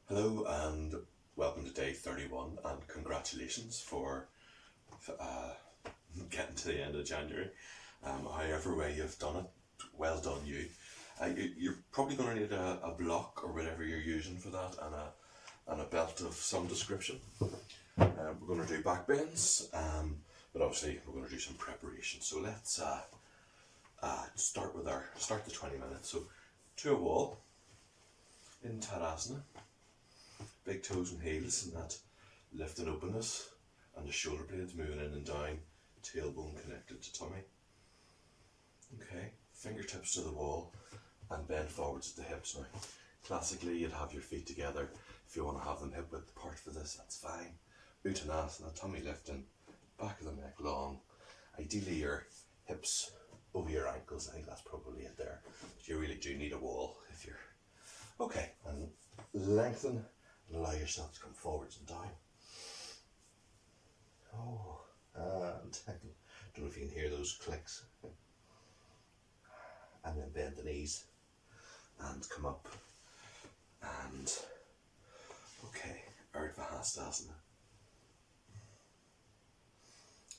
Hello and welcome to day 31 and congratulations for getting to the end of January. However way you've done it, well done you. You're probably going to need a block or whatever you're using for that and a belt of some description. We're going to do back bends, but obviously we're going to do some preparation. So let's start the 20 minutes. So to a wall in Tadasana. Big toes and heels and that lift and openness, and the shoulder blades moving in and down, tailbone connected to tummy. Okay, fingertips to the wall and bend forwards at the hips now. Classically you'd have your feet together. If you want to have them hip width apart for this, that's fine. Uttanasana, tummy lifting, back of the neck long. Ideally your hips over your ankles, I think that's probably it there. But you really do need a wall if you're... Okay, and lengthen. And allow yourself to come forwards and down. Oh, and I don't know if you can hear those clicks. And then bend the knees and come up. And okay, Urdhva Hastasana,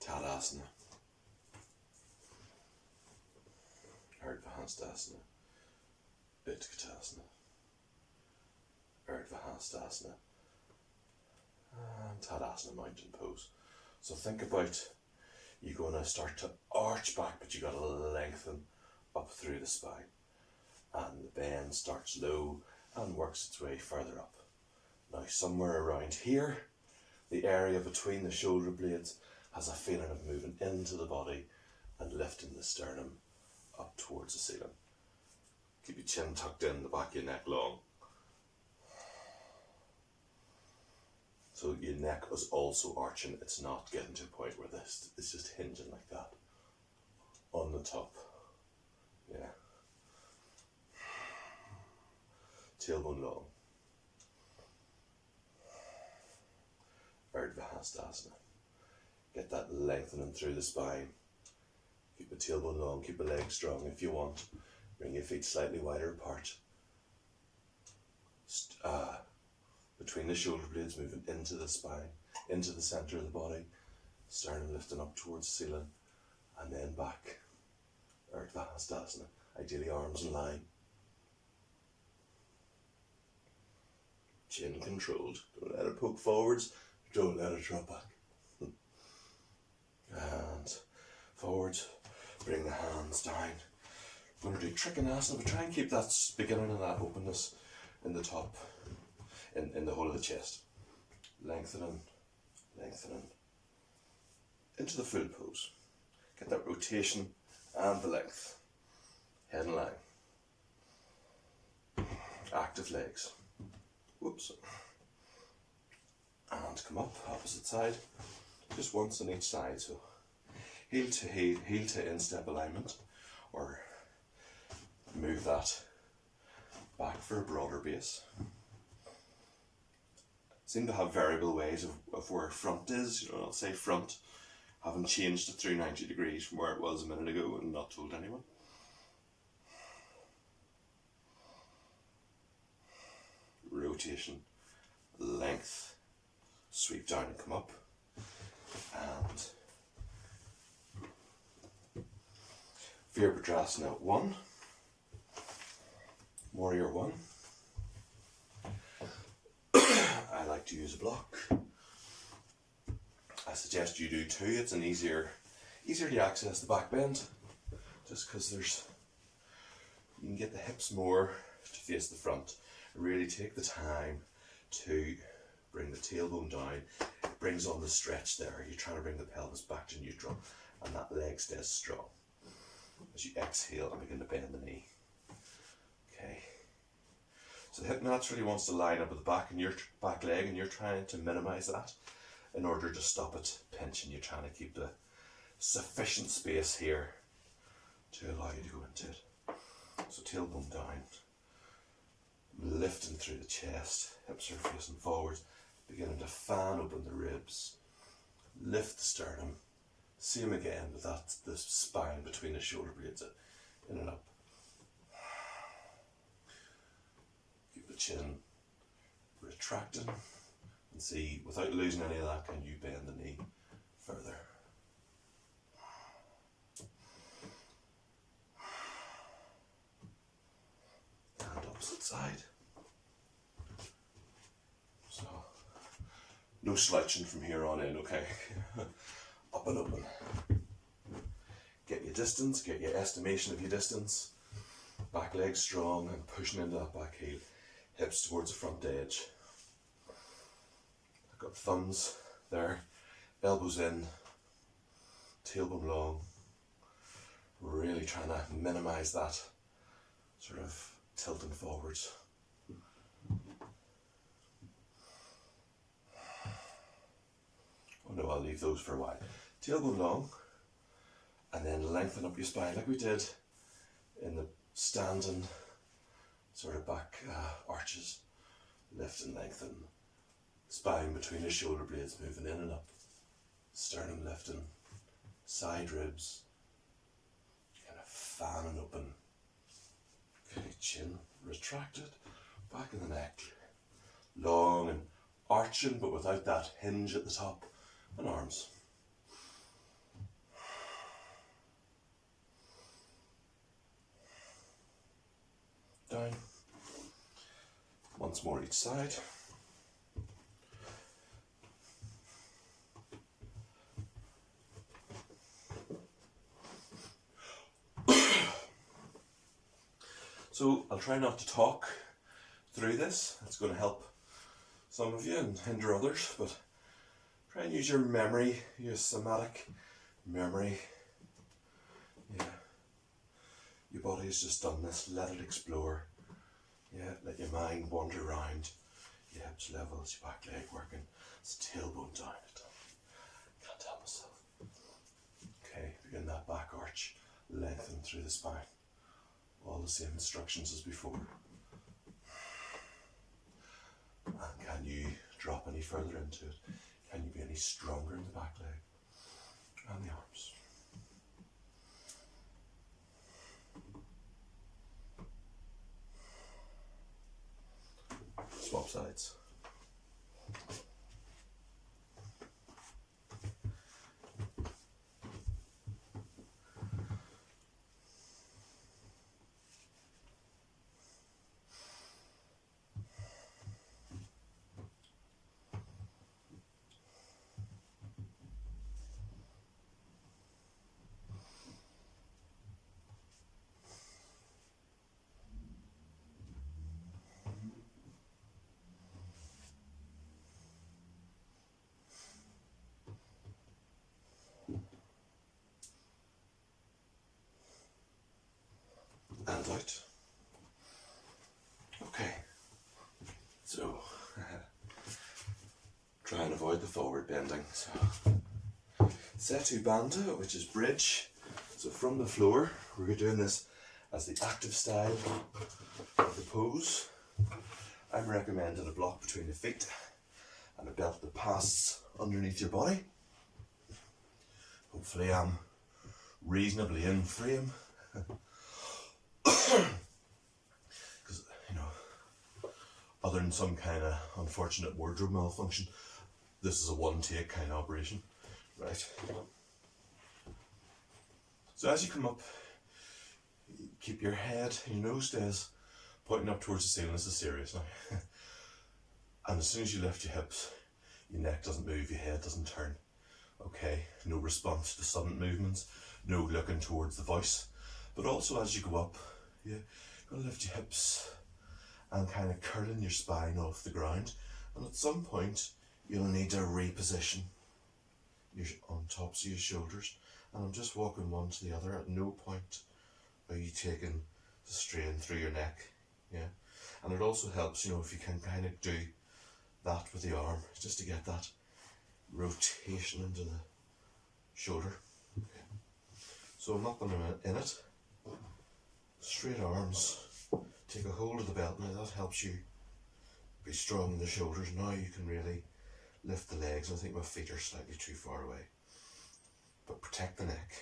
Tadasana, Urdhva Hastasana, Utkatasana, Urdhva Hastasana, and Tadasana, mountain pose. So think about you're going to start to arch back, but you got to lengthen up through the spine, and the bend starts low and works its way further up. Now somewhere around here, the area between the shoulder blades has a feeling of moving into the body and lifting the sternum up towards the ceiling. Keep your chin tucked in, the back of your neck long. So your neck is also arching, it's not getting to a point where this is just hinging like that. On the top. Yeah. Tailbone long. Urdhva Hastasana. Get that lengthening through the spine. Keep the tailbone long, keep the legs strong if you want. Bring your feet slightly wider apart. Between the shoulder blades moving into the spine, into the centre of the body, sternum lifting up towards the ceiling, and then back. Urdhva Hastasana, ideally arms in line. Chin controlled, don't let it poke forwards, don't let it drop back. And forwards, bring the hands down. We're going to do Trikonasana, but try and keep that beginning of that openness in the top. In the whole of the chest. Lengthening, lengthening. Into the full pose. Get that rotation and the length. Head in line. Active legs. Whoops. And come up, opposite side. Just once on each side. So heel to heel, heel to instep alignment. Or move that back for a broader base. Seem to have variable ways of where front is. You know, I'll say front, having changed it through 90 degrees from where it was a minute ago and not told anyone. Rotation, length, sweep down and come up. And Virabhadrasana 1, Warrior 1. I like to use a block. I suggest you do too. It's an easier to access the back bend, just because you can get the hips more to face the front. Really take the time to bring the tailbone down. It brings on the stretch there. You're trying to bring the pelvis back to neutral, and that leg stays strong. As you exhale and begin to bend the knee. Okay. So the hip naturally wants to line up with the back and your back leg, and you're trying to minimise that in order to stop it pinching. You're trying to keep the sufficient space here to allow you to go into it. So tailbone down, lifting through the chest, hips are facing forwards, beginning to fan open the ribs, lift the sternum. Same again with the spine between the shoulder blades, in and up. Keep the chin retracting, and see, without losing any of that, can you bend the knee further. And opposite side. So, no slouching from here on in, okay? Up and open. Get your distance, get your estimation of your distance. Back leg strong and pushing into that back heel. Hips towards the front edge. I've got thumbs there, elbows in, tailbone long. Really trying to minimise that sort of tilting forwards. Oh no, I'll leave those for a while. Tailbone long, and then lengthen up your spine like we did in the standing sort of back arches. Lift and lengthen. Spine between the shoulder blades moving in and up. Sternum lifting. Side ribs. Kind of fanning open. Okay, chin retracted. Back of the neck. Long and arching, but without that hinge at the top. And arms. Down. Once more each side. So I'll try not to talk through this. It's going to help some of you and hinder others, but try and use your memory, your somatic memory. Yeah. Your body has just done this, let it explore. Yeah, let your mind wander around. Your hips level, it's your back leg working, it's tailbone down. Can't help myself. Okay, begin that back arch, lengthen through the spine. All the same instructions as before. And can you drop any further into it? Can you be any stronger in the back leg and the arms? Swap sides. And out. Okay, so try and avoid the forward bending. So Setu Bandha, which is bridge. So from the floor, we're doing this as the active style of the pose. I'm recommending a block between the feet and a belt that passes underneath your body. Hopefully I'm reasonably in frame. Because, you know, other than some kind of unfortunate wardrobe malfunction, this is a one take kind of operation. Right. So as you come up, keep your head, your nose stays pointing up towards the ceiling. This is serious now. And as soon as you lift your hips, your neck doesn't move, your head doesn't turn. Okay, no response to sudden movements, no looking towards the voice. But also as you go up, you're going to lift your hips and kind of curling your spine off the ground. And at some point, you'll need to reposition your on tops of your shoulders. And I'm just walking one to the other. At no point are you taking the strain through your neck. Yeah, and it also helps, you know, if you can kind of do that with the arm, just to get that rotation into the shoulder. Okay. So I'm not going to in it. Straight arms. Take a hold of the belt. Now that helps you be strong in the shoulders. Now you can really lift the legs. I think my feet are slightly too far away. But protect the neck.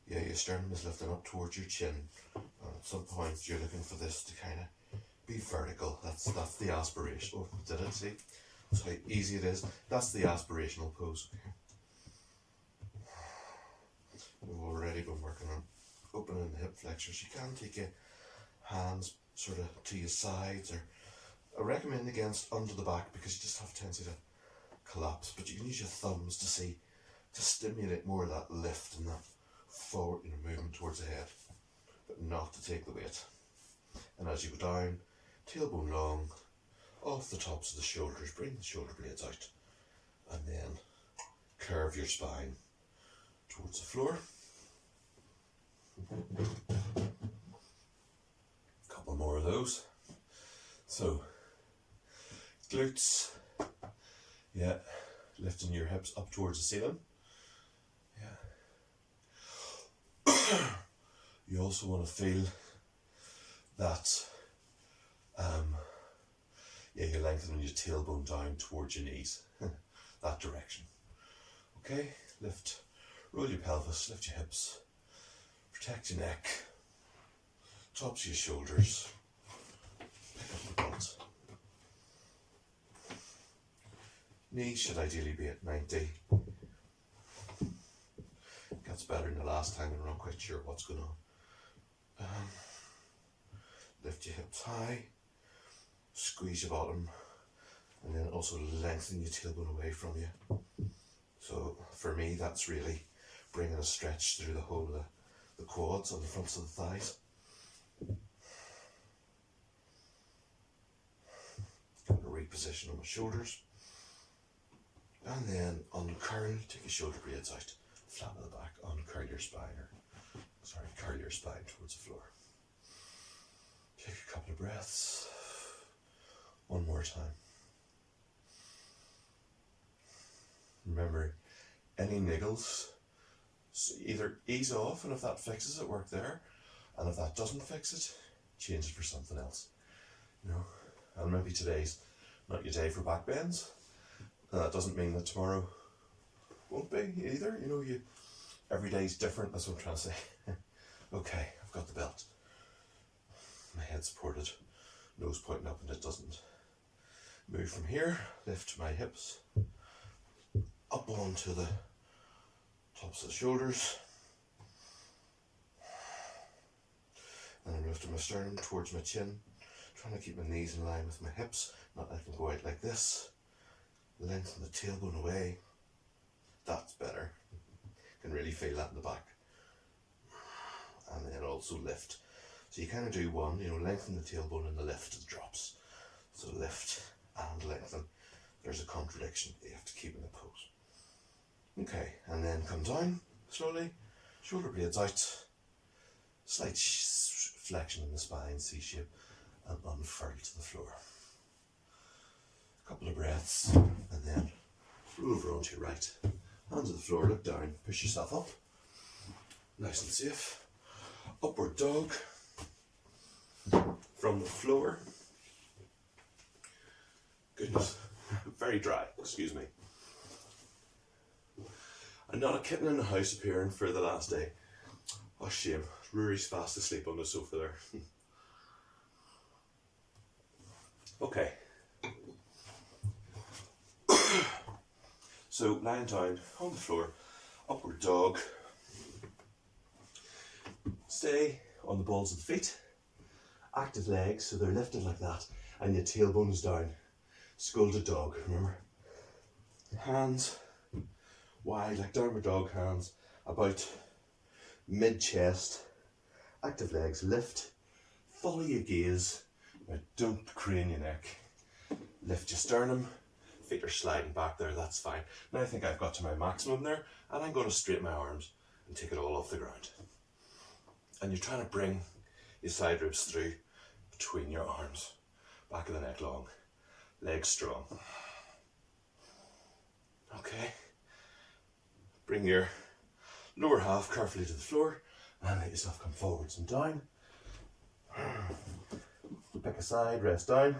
Yeah, your sternum is lifting up towards your chin. And at some point you're looking for this to kind of be vertical. That's the aspiration. Oh, did it? See? That's how easy it is. That's the aspirational pose. We've already been working on opening the hip flexors. You can take your hands sort of to your sides, or I recommend against under the back because you just have a tendency to collapse. But you can use your thumbs to stimulate more of that lift and that forward, movement towards the head, but not to take the weight. And as you go down, tailbone long, off the tops of the shoulders, bring the shoulder blades out, and then curve your spine towards the floor. Couple more of those. So, glutes, yeah, lifting your hips up towards the ceiling. Yeah. You also want to feel that, you're lengthening your tailbone down towards your knees, that direction. Okay, roll your pelvis, lift your hips, protect your neck, tops of your shoulders, pick up the butt. Knees should ideally be at 90. Gets better than the last time, and we're not quite sure what's going on. Lift your hips high, squeeze your bottom, and then also lengthen your tailbone away from you. So for me, that's really bringing a stretch through the whole of the quads on the fronts of the thighs. Going to reposition on my shoulders. And then uncurl, take your shoulder blades out, flat at the back, uncurl your spine, curl your spine towards the floor. Take a couple of breaths. One more time. Remember, any niggles, so either ease off, and if that fixes it, work there, and if that doesn't fix it, change it for something else. And maybe today's not your day for back bends. That doesn't mean that tomorrow won't be either. Every day's different, that's what I'm trying to say. Okay, I've got the belt. My head supported, nose pointing up, and it doesn't move from here. Lift my hips up onto the tops of the shoulders. And I'm lifting my sternum towards my chin, trying to keep my knees in line with my hips, not letting them go out like this. Lengthen the tailbone away. That's better. Can really feel that in the back. And then also lift. So you kind of do one, lengthen the tailbone and the lift of the drops. So lift and lengthen. There's a contradiction that you have to keep in the pose. Okay, and then come down slowly, shoulder blades out, slight flexion in the spine, C shape, and unfurl to the floor. A couple of breaths, and then roll over onto your right. Hands to the floor, look down, push yourself up, nice and safe. Upward dog, from the floor. Goodness, very dry, excuse me. And not a kitten in the house appearing for the last day. Oh, shame. Rory's fast asleep on the sofa there. Okay. So, lying down on the floor, upward dog. Stay on the balls of the feet. Active legs, so they're lifted like that, and your tailbone is down. Scolded dog, remember? Hands wide, like downward dog, hands about mid-chest. Active legs, lift. Follow your gaze. Now don't crane your neck. Lift your sternum. Feet are sliding back there, that's fine. Now I think I've got to my maximum there, and I'm going to straighten my arms and take it all off the ground. And you're trying to bring your side ribs through between your arms. Back of the neck long. Legs strong. Okay. Bring your lower half carefully to the floor and let yourself come forwards and down. Pick a side, rest down.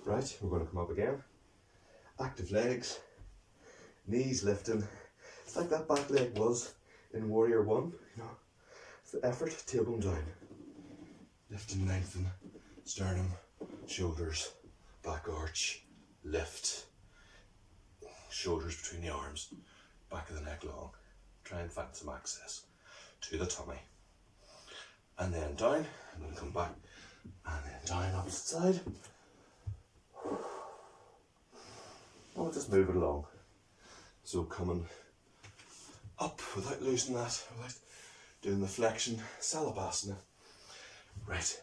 Right, we're going to come up again. Active legs, knees lifting. It's like that back leg was in Warrior 1, For effort, tailbone down. Lift and lengthen, sternum, shoulders, back arch, lift, shoulders between the arms, back of the neck long. Try and find some access to the tummy. And then down, and then come back, and then down, opposite side. We'll just move it along. So coming up without losing that, without doing the flexion, salabhasana. Right.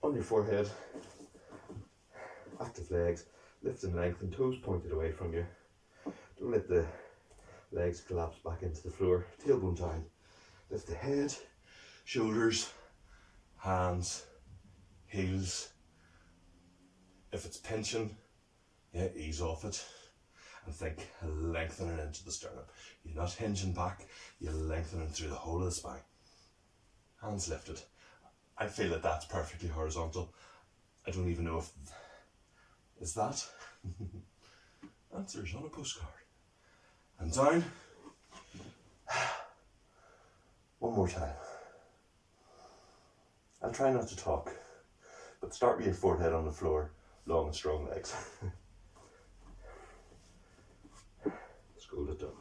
On your forehead, active legs, lift and lengthen, toes pointed away from you. Don't let the legs collapse back into the floor. Tailbone down. Lift the head, shoulders, hands, heels. If it's pinching, yeah, ease off it and think lengthening into the sternum. You're not hinging back, you're lengthening through the whole of the spine. Hands lifted. I feel that that's perfectly horizontal. I don't even know if is that. Answers on a postcard. And down. One more time. And try not to talk, but start with your forehead on the floor, long and strong legs. Scolded dog.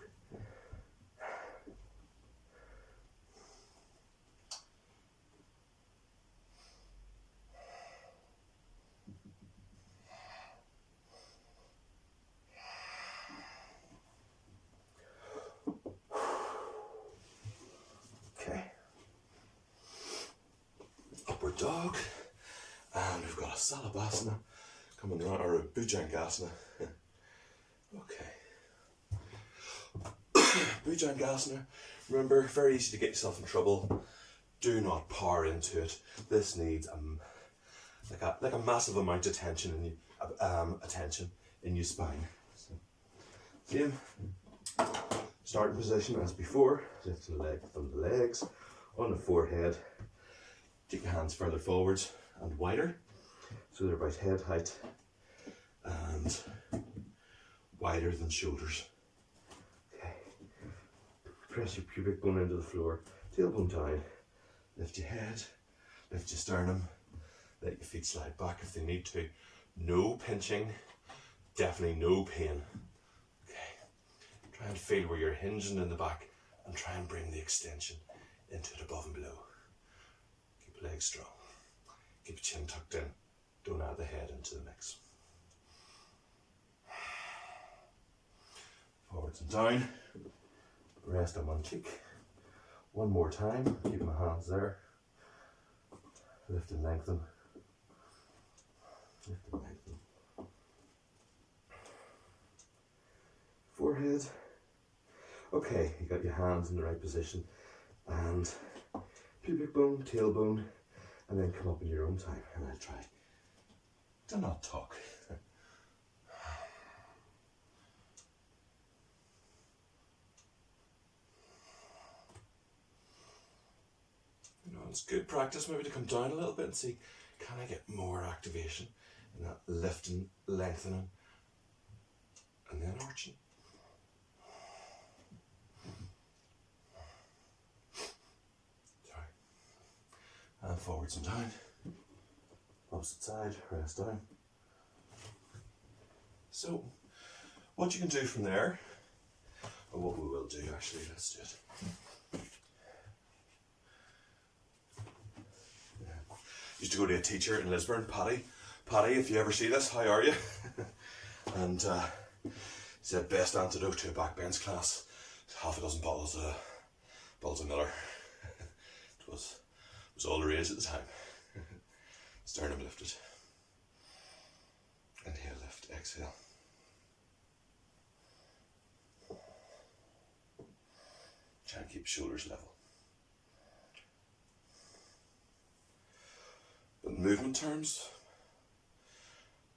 Okay. Upward dog. And we've got a salabhasana coming around, or a bhujangasana. Okay. Bhujangasana. Remember, very easy to get yourself in trouble. Do not power into it. This needs like a massive amount of tension in attention in your spine. So, same starting position as before. Lift the leg from the legs on the forehead. Take your hands further forwards and wider, so they're about head height and wider than shoulders. Okay. Press your pubic bone into the floor, tailbone down. Lift your head, lift your sternum, let your feet slide back if they need to. No pinching, definitely no pain. Okay. Try and feel where you're hinging in the back and try and bring the extension into it above and below. Keep legs strong. Keep your chin tucked in. Don't add the head into the mix. Forwards and down. Rest on one cheek. One more time. Keep my hands there. Lift and lengthen. Lift and lengthen. Forehead. Okay, you got your hands in the right position. And pubic bone, tailbone, and then come up in your own time. And I'll try to not talk. You know, it's good practice maybe to come down a little bit and see, can I get more activation in that lifting, lengthening, and then arching. Sorry. And forwards and down. Opposite side, rest down. So, what you can do from there, or what we will do actually, let's do it. Used to go to a teacher in Lisburn, Paddy, if you ever see this, how are you? And he said, best antidote to a backbench class, half a dozen bottles of Miller. It was all the rage at the time. Sternum lifted. Inhale, lift, exhale. Try and keep shoulders level. But in movement terms,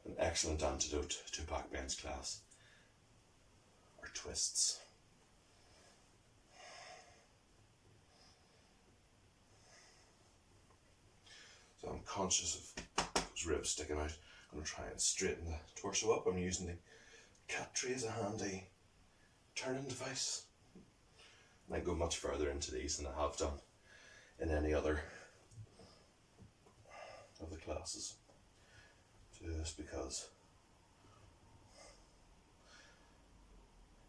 an excellent antidote to backbench class are twists. So I'm conscious of those ribs sticking out. I'm going to try and straighten the torso up. I'm using the cat tree as a handy turning device. I go much further into these than I have done in any other of the classes, just because,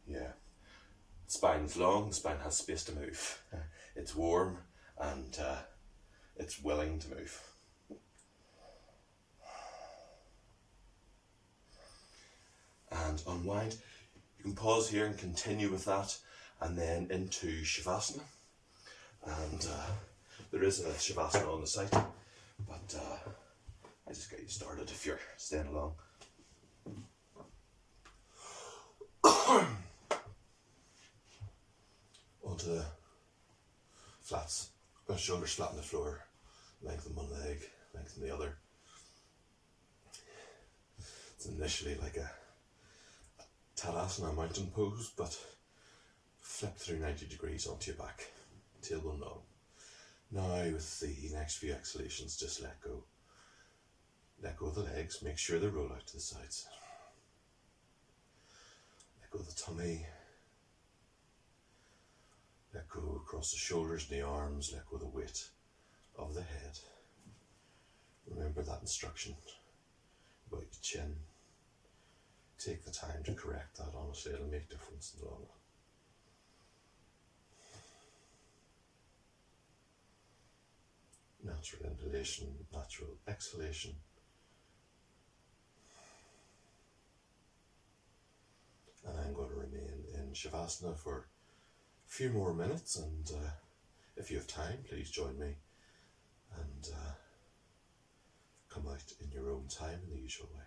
yeah, the spine's long, the spine has space to move, it's warm, and it's willing to move. And unwind. You can pause here and continue with that, and then into Shavasana. And there is a Shavasana on the site, but I just get you started if you're staying along. Onto the flats. Shoulders flat on the floor. Lengthen one leg, lengthen the other. It's initially like a Tadasana mountain pose, but flip through 90 degrees onto your back. Tailbone long. Now with the next few exhalations, just let go. Let go of the legs, make sure they roll out to the sides. Let go of the tummy. Let go across the shoulders and the arms, let go of the weight of the head. Remember that instruction about your chin. Take the time to correct that, honestly, it'll make a difference in the long run. Natural inhalation, natural exhalation. And I'm going to remain in Shavasana for a few more minutes, and if you have time, please join me and come out in your own time in the usual way.